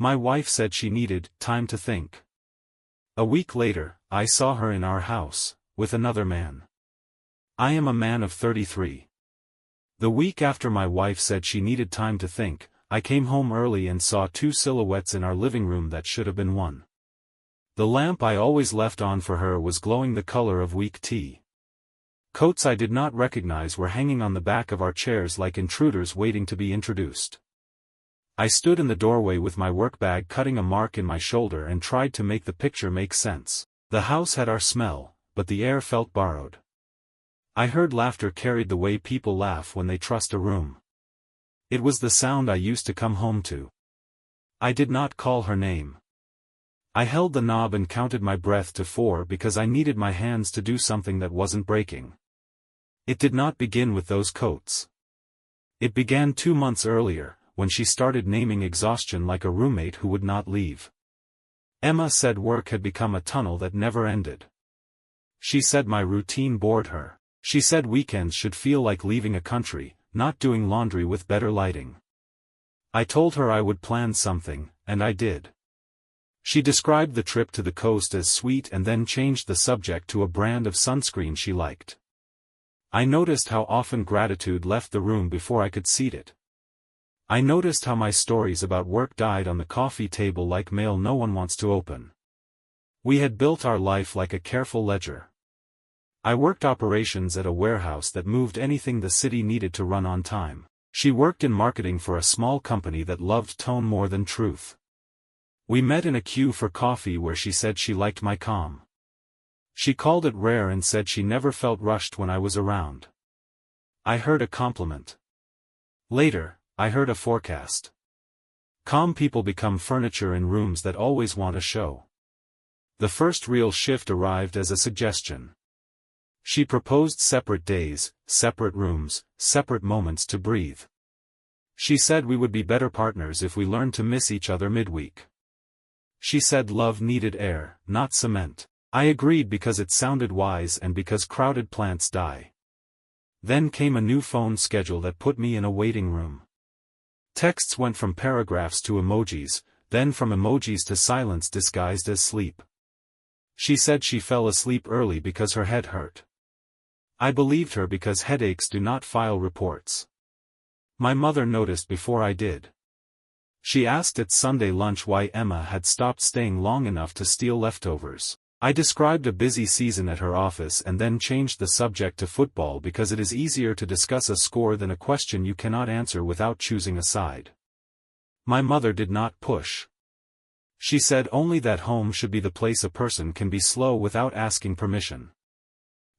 My wife said she needed time to think. A week later, I saw her in our house, with another man. I am a man of 33. The week after my wife said she needed time to think, I came home early and saw two silhouettes in our living room that should have been one. The lamp I always left on for her was glowing the color of weak tea. Coats I did not recognize were hanging on the back of our chairs like intruders waiting to be introduced. I stood in the doorway with my work bag cutting a mark in my shoulder and tried to make the picture make sense. The house had our smell, but the air felt borrowed. I heard laughter carried the way people laugh when they trust a room. It was the sound I used to come home to. I did not call her name. I held the knob and counted my breath to 4 because I needed my hands to do something that wasn't breaking. It did not begin with those coats. It began 2 months earlier, when she started naming exhaustion like a roommate who would not leave. Emma said work had become a tunnel that never ended. She said my routine bored her. She said weekends should feel like leaving a country, not doing laundry with better lighting. I told her I would plan something, and I did. She described the trip to the coast as sweet and then changed the subject to a brand of sunscreen she liked. I noticed how often gratitude left the room before I could seat it. I noticed how my stories about work died on the coffee table like mail no one wants to open. We had built our life like a careful ledger. I worked operations at a warehouse that moved anything the city needed to run on time. She worked in marketing for a small company that loved tone more than truth. We met in a queue for coffee where she said she liked my calm. She called it rare and said she never felt rushed when I was around. I heard a compliment. Later, I heard a forecast. Calm people become furniture in rooms that always want a show. The first real shift arrived as a suggestion. She proposed separate days, separate rooms, separate moments to breathe. She said we would be better partners if we learned to miss each other midweek. She said love needed air, not cement. I agreed because it sounded wise and because crowded plants die. Then came a new phone schedule that put me in a waiting room. Texts went from paragraphs to emojis, then from emojis to silence disguised as sleep. She said she fell asleep early because her head hurt. I believed her because headaches do not file reports. My mother noticed before I did. She asked at Sunday lunch why Emma had stopped staying long enough to steal leftovers. I described a busy season at her office and then changed the subject to football because it is easier to discuss a score than a question you cannot answer without choosing a side. My mother did not push. She said only that home should be the place a person can be slow without asking permission.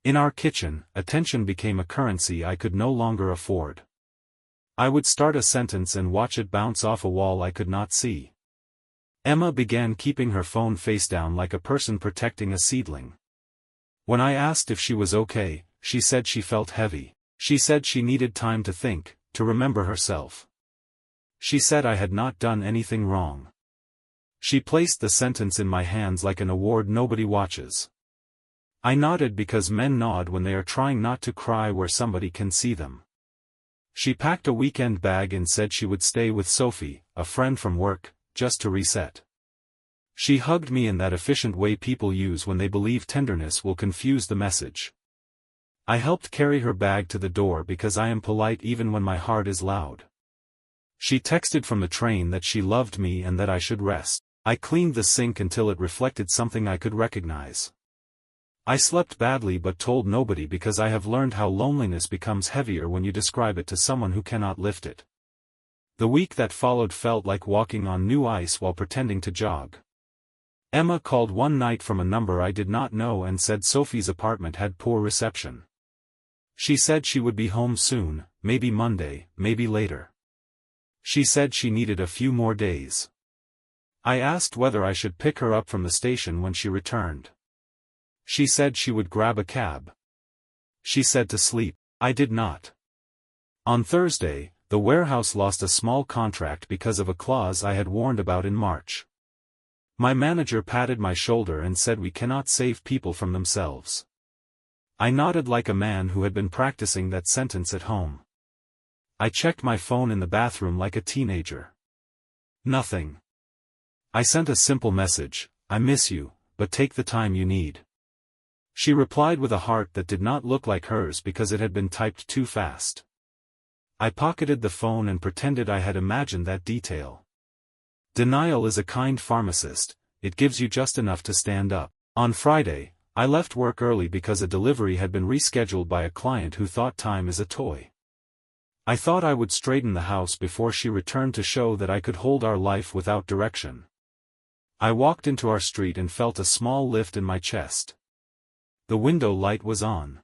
In our kitchen, attention became a currency I could no longer afford. I would start a sentence and watch it bounce off a wall I could not see. Emma began keeping her phone face down like a person protecting a seedling. When I asked if she was okay, she said she felt heavy. She said she needed time to think, to remember herself. She said I had not done anything wrong. She placed the sentence in my hands like an award nobody watches. I nodded because men nod when they are trying not to cry where somebody can see them. She packed a weekend bag and said she would stay with Sophie, a friend from work, just to reset. She hugged me in that efficient way people use when they believe tenderness will confuse the message. I helped carry her bag to the door because I am polite even when my heart is loud. She texted from the train that she loved me and that I should rest. I cleaned the sink until it reflected something I could recognize. I slept badly but told nobody because I have learned how loneliness becomes heavier when you describe it to someone who cannot lift it. The week that followed felt like walking on new ice while pretending to jog. Emma called one night from a number I did not know and said Sophie's apartment had poor reception. She said she would be home soon, maybe Monday, maybe later. She said she needed a few more days. I asked whether I should pick her up from the station when she returned. She said she would grab a cab. She said to sleep. I did not. On Thursday, the warehouse lost a small contract because of a clause I had warned about in March. My manager patted my shoulder and said we cannot save people from themselves. I nodded like a man who had been practicing that sentence at home. I checked my phone in the bathroom like a teenager. Nothing. I sent a simple message, I miss you, but take the time you need. She replied with a heart that did not look like hers because it had been typed too fast. I pocketed the phone and pretended I had imagined that detail. Denial is a kind pharmacist, it gives you just enough to stand up. On Friday, I left work early because a delivery had been rescheduled by a client who thought time is a toy. I thought I would straighten the house before she returned to show that I could hold our life without direction. I walked into our street and felt a small lift in my chest. The window light was on.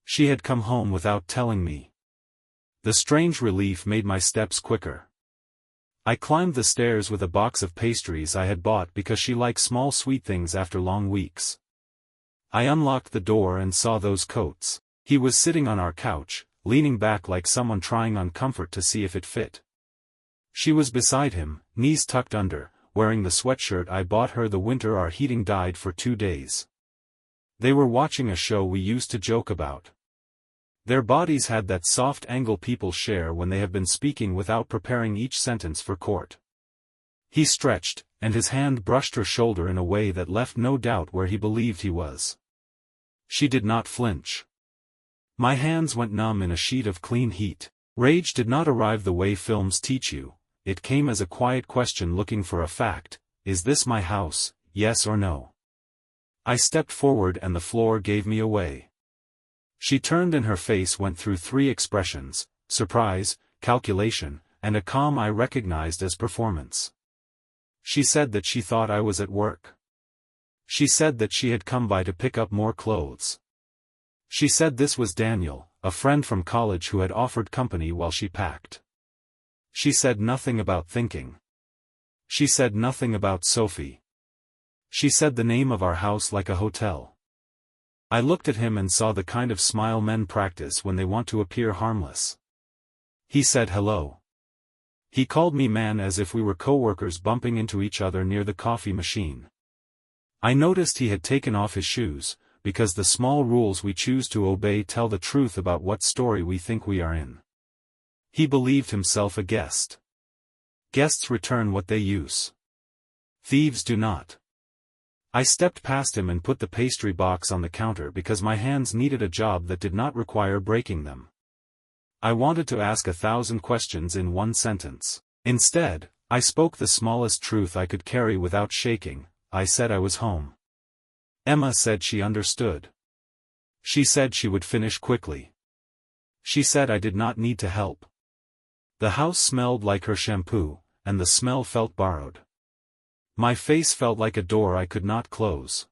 She had come home without telling me. The strange relief made my steps quicker. I climbed the stairs with a box of pastries I had bought because she likes small sweet things after long weeks. I unlocked the door and saw those coats. He was sitting on our couch, leaning back like someone trying on comfort to see if it fit. She was beside him, knees tucked under, wearing the sweatshirt I bought her the winter our heating died for 2 days. They were watching a show we used to joke about. Their bodies had that soft angle people share when they have been speaking without preparing each sentence for court. He stretched, and his hand brushed her shoulder in a way that left no doubt where he believed he was. She did not flinch. My hands went numb in a sheet of clean heat. Rage did not arrive the way films teach you, it came as a quiet question looking for a fact, is this my house, yes or no? I stepped forward and the floor gave me away. She turned and her face went through 3 expressions, surprise, calculation, and a calm I recognized as performance. She said that she thought I was at work. She said that she had come by to pick up more clothes. She said this was Daniel, a friend from college who had offered company while she packed. She said nothing about thinking. She said nothing about Sophie. She said the name of our house like a hotel. I looked at him and saw the kind of smile men practice when they want to appear harmless. He said hello. He called me man as if we were co-workers bumping into each other near the coffee machine. I noticed he had taken off his shoes, because the small rules we choose to obey tell the truth about what story we think we are in. He believed himself a guest. Guests return what they use. Thieves do not. I stepped past him and put the pastry box on the counter because my hands needed a job that did not require breaking them. I wanted to ask 1,000 questions in one sentence. Instead, I spoke the smallest truth I could carry without shaking. I said I was home. Emma said she understood. She said she would finish quickly. She said I did not need to help. The house smelled like her shampoo, and the smell felt borrowed. My face felt like a door I could not close.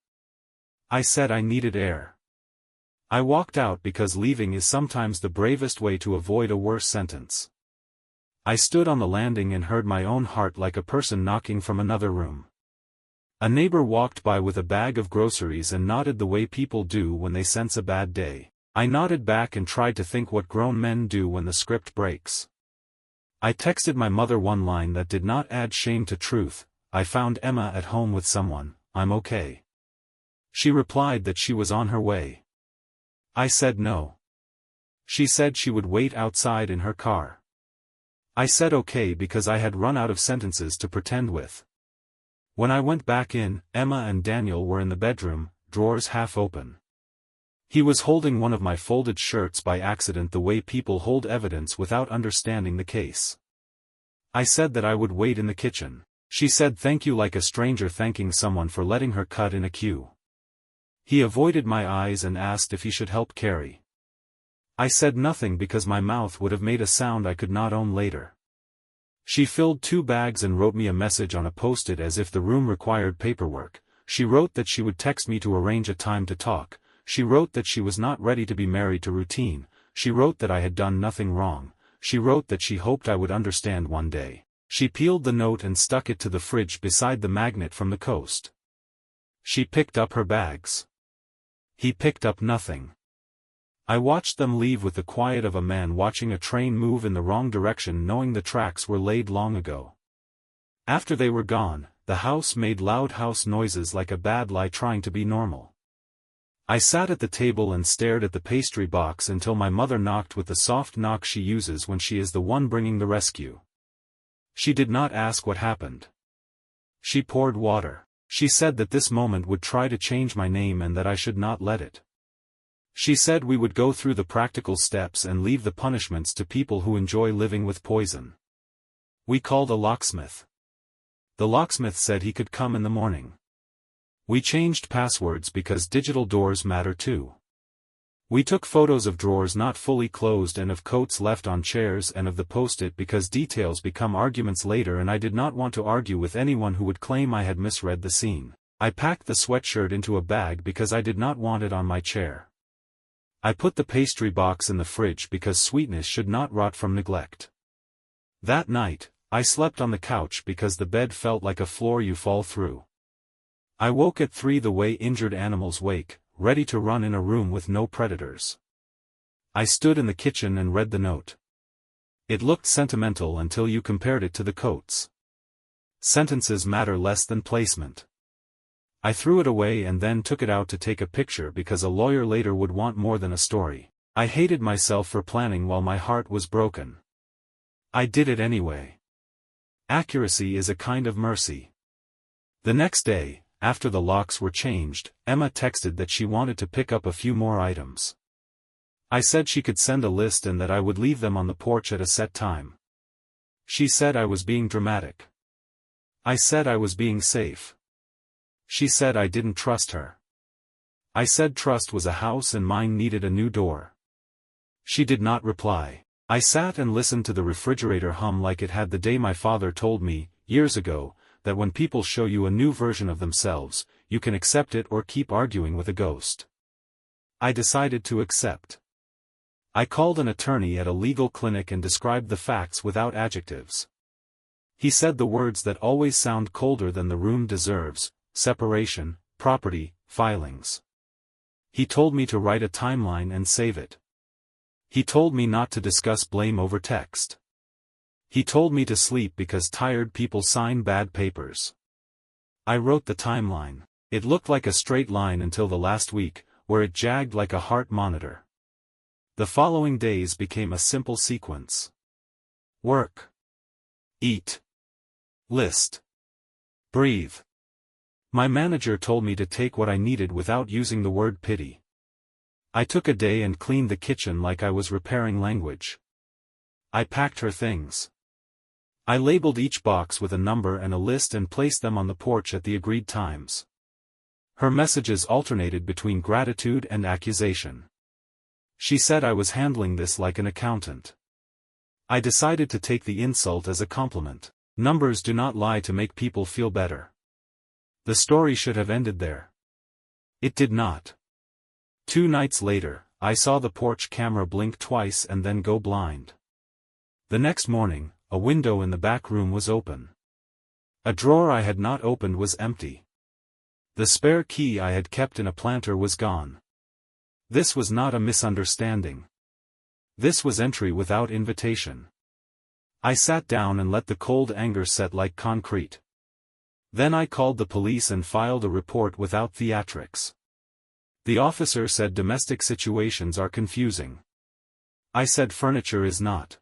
I said I needed air. I walked out because leaving is sometimes the bravest way to avoid a worse sentence. I stood on the landing and heard my own heart like a person knocking from another room. A neighbor walked by with a bag of groceries and nodded the way people do when they sense a bad day. I nodded back and tried to think what grown men do when the script breaks. I texted my mother one line that did not add shame to truth, I found Emma at home with someone, I'm okay. She replied that she was on her way. I said no. She said she would wait outside in her car. I said okay because I had run out of sentences to pretend with. When I went back in, Emma and Daniel were in the bedroom, drawers half open. He was holding one of my folded shirts by accident the way people hold evidence without understanding the case. I said that I would wait in the kitchen. She said thank you like a stranger thanking someone for letting her cut in a queue. He avoided my eyes and asked if he should help carry. I said nothing because my mouth would have made a sound I could not own later. She filled 2 bags and wrote me a message on a post-it as if the room required paperwork. She wrote that she would text me to arrange a time to talk. She wrote that she was not ready to be married to routine. She wrote that I had done nothing wrong. She wrote that she hoped I would understand one day. She peeled the note and stuck it to the fridge beside the magnet from the coast. She picked up her bags. He picked up nothing. I watched them leave with the quiet of a man watching a train move in the wrong direction knowing the tracks were laid long ago. After they were gone, the house made loud house noises like a bad lie trying to be normal. I sat at the table and stared at the pastry box until my mother knocked with the soft knock she uses when she is the one bringing the rescue. She did not ask what happened. She poured water. She said that this moment would try to change my name and that I should not let it. She said we would go through the practical steps and leave the punishments to people who enjoy living with poison. We called a locksmith. The locksmith said he could come in the morning. We changed passwords because digital doors matter too. We took photos of drawers not fully closed and of coats left on chairs and of the post-it because details become arguments later and I did not want to argue with anyone who would claim I had misread the scene. I packed the sweatshirt into a bag because I did not want it on my chair. I put the pastry box in the fridge because sweetness should not rot from neglect. That night, I slept on the couch because the bed felt like a floor you fall through. I woke at 3 the way injured animals wake, ready to run in a room with no predators. I stood in the kitchen and read the note. It looked sentimental until you compared it to the coats. Sentences matter less than placement. I threw it away and then took it out to take a picture because a lawyer later would want more than a story. I hated myself for planning while my heart was broken. I did it anyway. Accuracy is a kind of mercy. The next day, after the locks were changed, Emma texted that she wanted to pick up a few more items. I said she could send a list and that I would leave them on the porch at a set time. She said I was being dramatic. I said I was being safe. She said I didn't trust her. I said trust was a house and mine needed a new door. She did not reply. I sat and listened to the refrigerator hum like it had the day my father told me, years ago, that when people show you a new version of themselves, you can accept it or keep arguing with a ghost. I decided to accept. I called an attorney at a legal clinic and described the facts without adjectives. He said the words that always sound colder than the room deserves: separation, property, filings. He told me to write a timeline and save it. He told me not to discuss blame over text. He told me to sleep because tired people sign bad papers. I wrote the timeline. It looked like a straight line until the last week, where it jagged like a heart monitor. The following days became a simple sequence. Work. Eat. List. Breathe. My manager told me to take what I needed without using the word pity. I took a day and cleaned the kitchen like I was repairing language. I packed her things. I labeled each box with a number and a list and placed them on the porch at the agreed times. Her messages alternated between gratitude and accusation. She said I was handling this like an accountant. I decided to take the insult as a compliment. Numbers do not lie to make people feel better. The story should have ended there. It did not. 2 nights later, I saw the porch camera blink twice and then go blind. The next morning, a window in the back room was open. A drawer I had not opened was empty. The spare key I had kept in a planter was gone. This was not a misunderstanding. This was entry without invitation. I sat down and let the cold anger set like concrete. Then I called the police and filed a report without theatrics. The officer said domestic situations are confusing. I said furniture is not.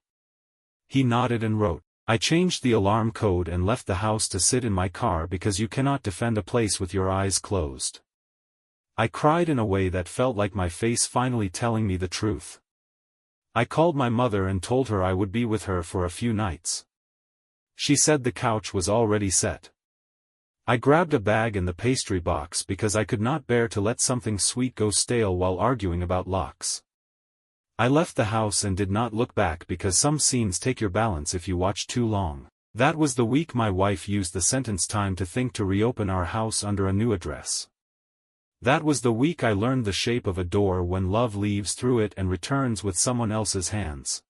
He nodded and wrote. I changed the alarm code and left the house to sit in my car because you cannot defend a place with your eyes closed. I cried in a way that felt like my face finally telling me the truth. I called my mother and told her I would be with her for a few nights. She said the couch was already set. I grabbed a bag and the pastry box because I could not bear to let something sweet go stale while arguing about locks. I left the house and did not look back because some scenes take your balance if you watch too long. That was the week my wife used the sentence time to think to reopen our house under a new address. That was the week I learned the shape of a door when love leaves through it and returns with someone else's hands.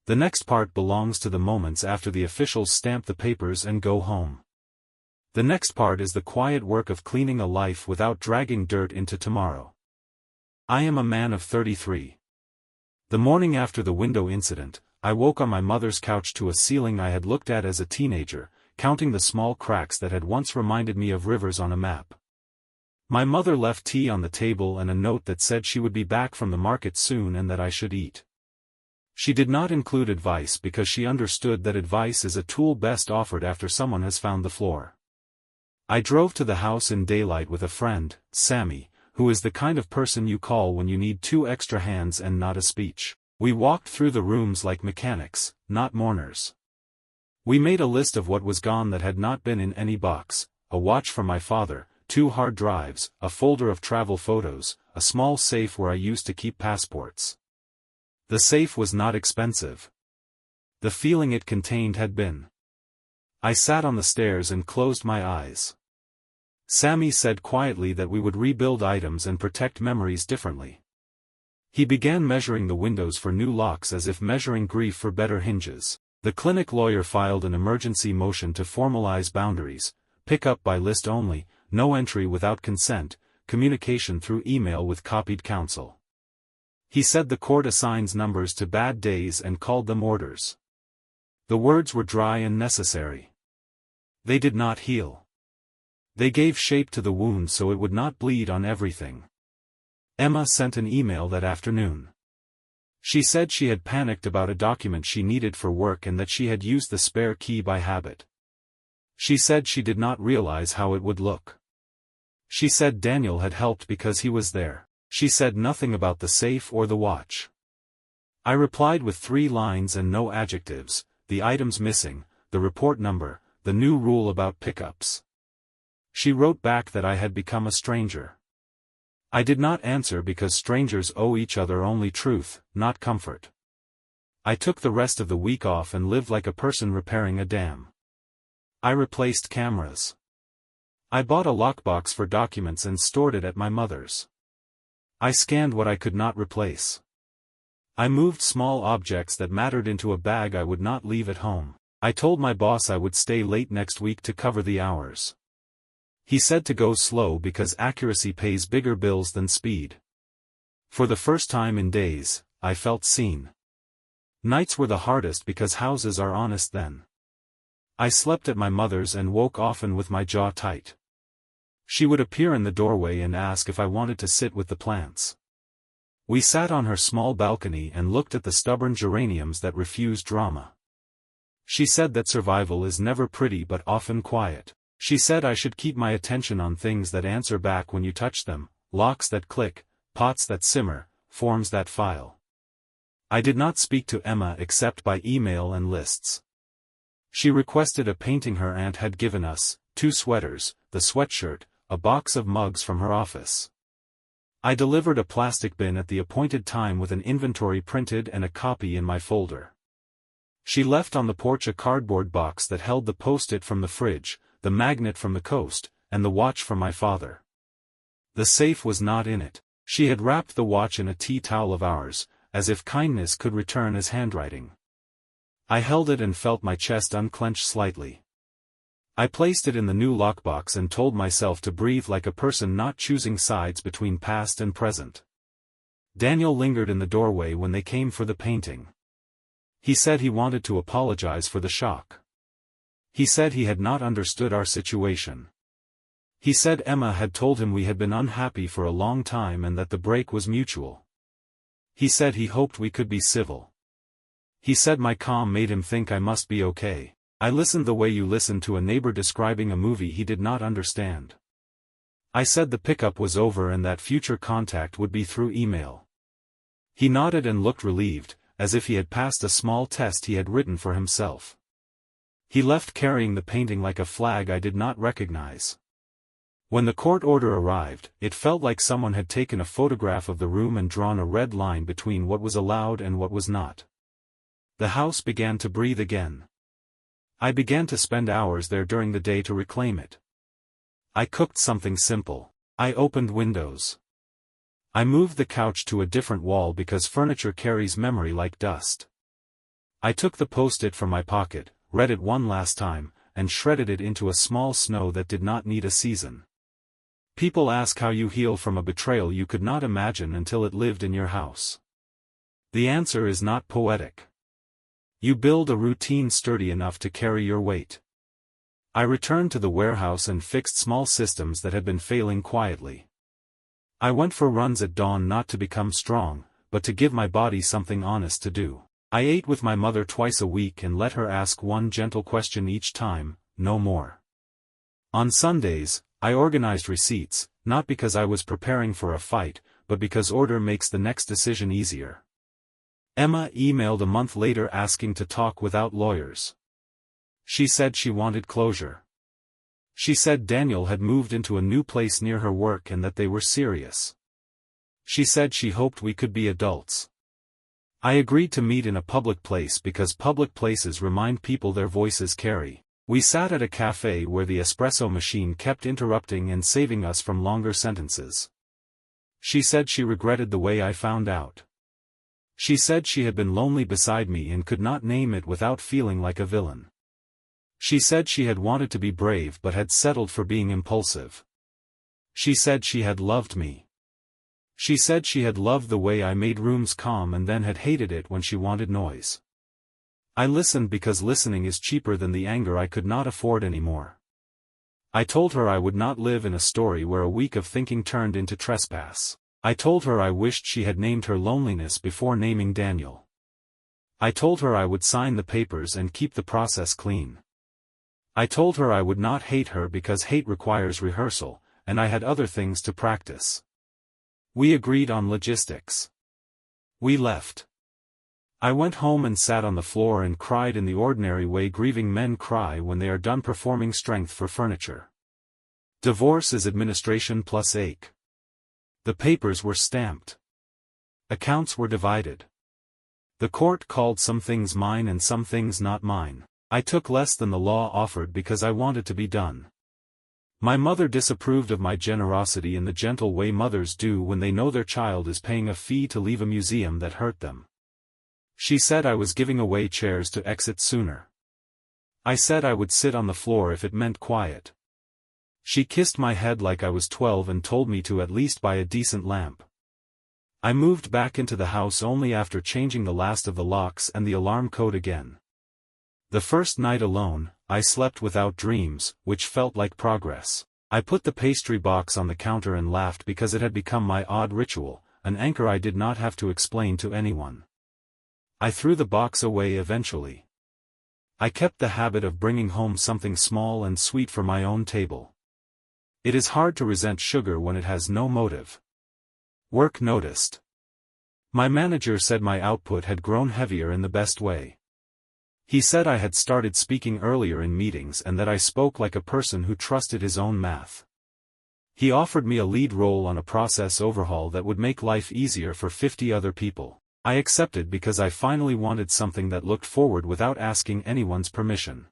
The next part belongs to the moments after the officials stamp the papers and go home. The next part is the quiet work of cleaning a life without dragging dirt into tomorrow. I am a man of 33. The morning after the window incident, I woke on my mother's couch to a ceiling I had looked at as a teenager, counting the small cracks that had once reminded me of rivers on a map. My mother left tea on the table and a note that said she would be back from the market soon and that I should eat. She did not include advice because she understood that advice is a tool best offered after someone has found the floor. I drove to the house in daylight with a friend, Sammy, who is the kind of person you call when you need 2 extra hands and not a speech. We walked through the rooms like mechanics, not mourners. We made a list of what was gone that had not been in any box: a watch from my father, 2 hard drives, a folder of travel photos, a small safe where I used to keep passports. The safe was not expensive. The feeling it contained had been. I sat on the stairs and closed my eyes. Sammy said quietly that we would rebuild items and protect memories differently. He began measuring the windows for new locks as if measuring grief for better hinges. The clinic lawyer filed an emergency motion to formalize boundaries: pick up by list only, no entry without consent, communication through email with copied counsel. He said the court assigns numbers to bad days and called them orders. The words were dry and necessary. They did not heal. They gave shape to the wound so it would not bleed on everything. Emma sent an email that afternoon. She said she had panicked about a document she needed for work and that she had used the spare key by habit. She said she did not realize how it would look. She said Daniel had helped because he was there. She said nothing about the safe or the watch. I replied with 3 lines and no adjectives: the items missing, the report number, the new rule about pickups. She wrote back that I had become a stranger. I did not answer because strangers owe each other only truth, not comfort. I took the rest of the week off and lived like a person repairing a dam. I replaced cameras. I bought a lockbox for documents and stored it at my mother's. I scanned what I could not replace. I moved small objects that mattered into a bag I would not leave at home. I told my boss I would stay late next week to cover the hours. He said to go slow because accuracy pays bigger bills than speed. For the first time in days, I felt seen. Nights were the hardest because houses are honest then. I slept at my mother's and woke often with my jaw tight. She would appear in the doorway and ask if I wanted to sit with the plants. We sat on her small balcony and looked at the stubborn geraniums that refused drama. She said that survival is never pretty but often quiet. She said I should keep my attention on things that answer back when you touch them: locks that click, pots that simmer, forms that file. I did not speak to Emma except by email and lists. She requested a painting her aunt had given us, 2 sweaters, the sweatshirt, a box of mugs from her office. I delivered a plastic bin at the appointed time with an inventory printed and a copy in my folder. She left on the porch a cardboard box that held the post-it from the fridge, the magnet from the coast, and the watch from my father. The safe was not in it. She had wrapped the watch in a tea towel of ours, as if kindness could return as handwriting. I held it and felt my chest unclench slightly. I placed it in the new lockbox and told myself to breathe like a person not choosing sides between past and present. Daniel lingered in the doorway when they came for the painting. He said he wanted to apologize for the shock. He said he had not understood our situation. He said Emma had told him we had been unhappy for a long time and that the break was mutual. He said he hoped we could be civil. He said my calm made him think I must be okay. I listened the way you listen to a neighbor describing a movie he did not understand. I said the pickup was over and that future contact would be through email. He nodded and looked relieved, as if he had passed a small test he had written for himself. He left carrying the painting like a flag I did not recognize. When the court order arrived, it felt like someone had taken a photograph of the room and drawn a red line between what was allowed and what was not. The house began to breathe again. I began to spend hours there during the day to reclaim it. I cooked something simple. I opened windows. I moved the couch to a different wall because furniture carries memory like dust. I took the post-it from my pocket, read it one last time, and shredded it into a small snow that did not need a season. People ask how you heal from a betrayal you could not imagine until it lived in your house. The answer is not poetic. You build a routine sturdy enough to carry your weight. I returned to the warehouse and fixed small systems that had been failing quietly. I went for runs at dawn not to become strong, but to give my body something honest to do. I ate with my mother twice a week and let her ask one gentle question each time, no more. On Sundays, I organized receipts, not because I was preparing for a fight, but because order makes the next decision easier. Emma emailed a month later asking to talk without lawyers. She said she wanted closure. She said Daniel had moved into a new place near her work and that they were serious. She said she hoped we could be adults. I agreed to meet in a public place because public places remind people their voices carry. We sat at a cafe where the espresso machine kept interrupting and saving us from longer sentences. She said she regretted the way I found out. She said she had been lonely beside me and could not name it without feeling like a villain. She said she had wanted to be brave but had settled for being impulsive. She said she had loved me. She said she had loved the way I made rooms calm and then had hated it when she wanted noise. I listened because listening is cheaper than the anger I could not afford anymore. I told her I would not live in a story where a week of thinking turned into trespass. I told her I wished she had named her loneliness before naming Daniel. I told her I would sign the papers and keep the process clean. I told her I would not hate her because hate requires rehearsal, and I had other things to practice. We agreed on logistics. We left. I went home and sat on the floor and cried in the ordinary way grieving men cry when they are done performing strength for furniture. Divorce is administration plus ache. The papers were stamped. Accounts were divided. The court called some things mine and some things not mine. I took less than the law offered because I wanted to be done. My mother disapproved of my generosity in the gentle way mothers do when they know their child is paying a fee to leave a museum that hurt them. She said I was giving away chairs to exit sooner. I said I would sit on the floor if it meant quiet. She kissed my head like I was 12 and told me to at least buy a decent lamp. I moved back into the house only after changing the last of the locks and the alarm code again. The first night alone, I slept without dreams, which felt like progress. I put the pastry box on the counter and laughed because it had become my odd ritual, an anchor I did not have to explain to anyone. I threw the box away eventually. I kept the habit of bringing home something small and sweet for my own table. It is hard to resent sugar when it has no motive. Work noticed. My manager said my output had grown heavier in the best way. He said I had started speaking earlier in meetings and that I spoke like a person who trusted his own math. He offered me a lead role on a process overhaul that would make life easier for 50 other people. I accepted because I finally wanted something that looked forward without asking anyone's permission.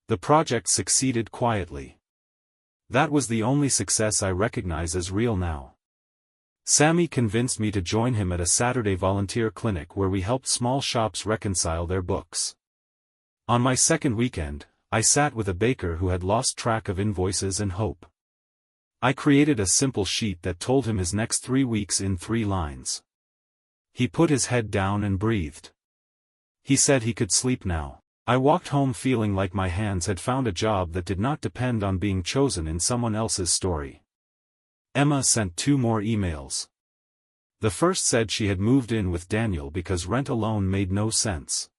The project succeeded quietly. That was the only success I recognize as real now. Sammy convinced me to join him at a Saturday volunteer clinic where we helped small shops reconcile their books. On my second weekend, I sat with a baker who had lost track of invoices and hope. I created a simple sheet that told him his next 3 weeks in 3 lines. He put his head down and breathed. He said he could sleep now. I walked home feeling like my hands had found a job that did not depend on being chosen in someone else's story. Emma sent 2 more emails. The first said she had moved in with Daniel because rent alone made no sense.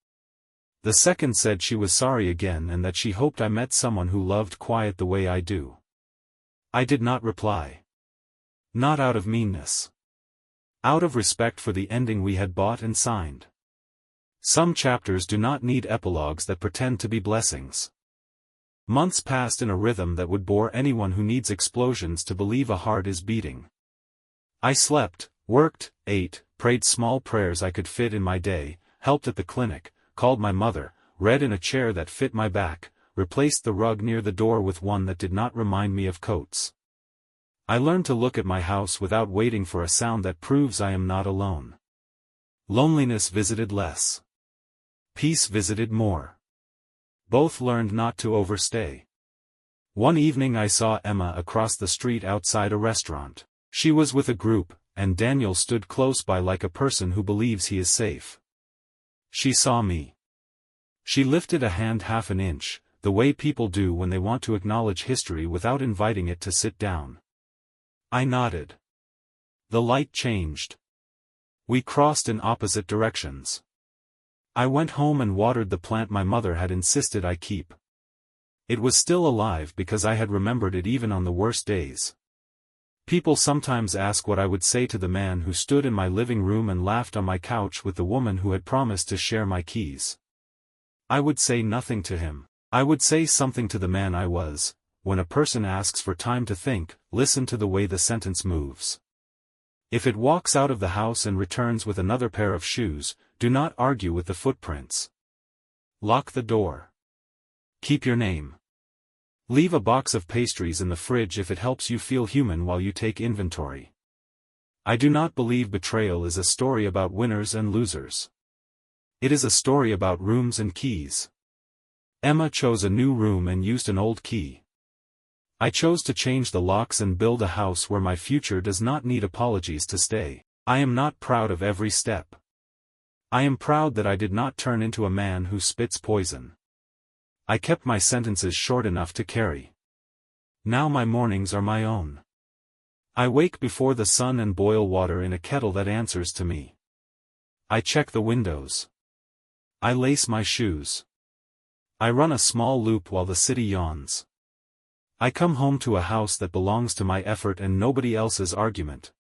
The second said she was sorry again and that she hoped I met someone who loved quiet the way I do. I did not reply. Not out of meanness. Out of respect for the ending we had bought and signed. Some chapters do not need epilogues that pretend to be blessings. Months passed in a rhythm that would bore anyone who needs explosions to believe a heart is beating. I slept, worked, ate, prayed small prayers I could fit in my day, helped at the clinic, called my mother, read in a chair that fit my back, replaced the rug near the door with one that did not remind me of coats. I learned to look at my house without waiting for a sound that proves I am not alone. Loneliness visited less. Peace visited more. Both learned not to overstay. One evening I saw Emma across the street outside a restaurant. She was with a group, and Daniel stood close by like a person who believes he is safe. She saw me. She lifted a hand half an inch, the way people do when they want to acknowledge history without inviting it to sit down. I nodded. The light changed. We crossed in opposite directions. I went home and watered the plant my mother had insisted I keep. It was still alive because I had remembered it even on the worst days. People sometimes ask what I would say to the man who stood in my living room and laughed on my couch with the woman who had promised to share my keys. I would say nothing to him. I would say something to the man I was. When a person asks for time to think, listen to the way the sentence moves. If it walks out of the house and returns with another pair of shoes, do not argue with the footprints. Lock the door. Keep your name. Leave a box of pastries in the fridge if it helps you feel human while you take inventory. I do not believe betrayal is a story about winners and losers. It is a story about rooms and keys. Emma chose a new room and used an old key. I chose to change the locks and build a house where my future does not need apologies to stay. I am not proud of every step. I am proud that I did not turn into a man who spits poison. I kept my sentences short enough to carry. Now my mornings are my own. I wake before the sun and boil water in a kettle that answers to me. I check the windows. I lace my shoes. I run a small loop while the city yawns. I come home to a house that belongs to my effort and nobody else's argument.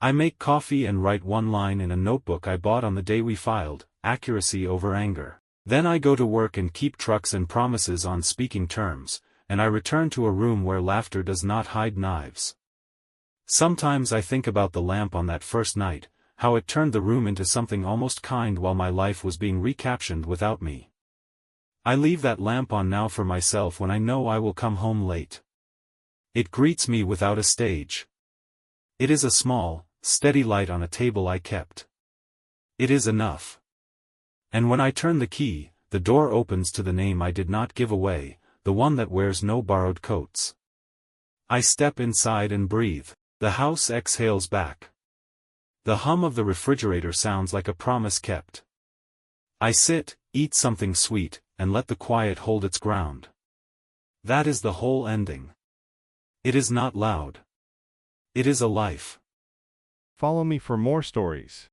I make coffee and write one line in a notebook I bought on the day we filed, accuracy over anger. Then I go to work and keep trucks and promises on speaking terms, and I return to a room where laughter does not hide knives. Sometimes I think about the lamp on that first night, how it turned the room into something almost kind while my life was being recaptioned without me. I leave that lamp on now for myself when I know I will come home late. It greets me without a stage. It is a small, steady light on a table I kept. It is enough. And when I turn the key, the door opens to the name I did not give away, the one that wears no borrowed coats. I step inside and breathe. The house exhales back. The hum of the refrigerator sounds like a promise kept. I sit, eat something sweet, and let the quiet hold its ground. That is the whole ending. It is not loud. It is a life. Follow me for more stories.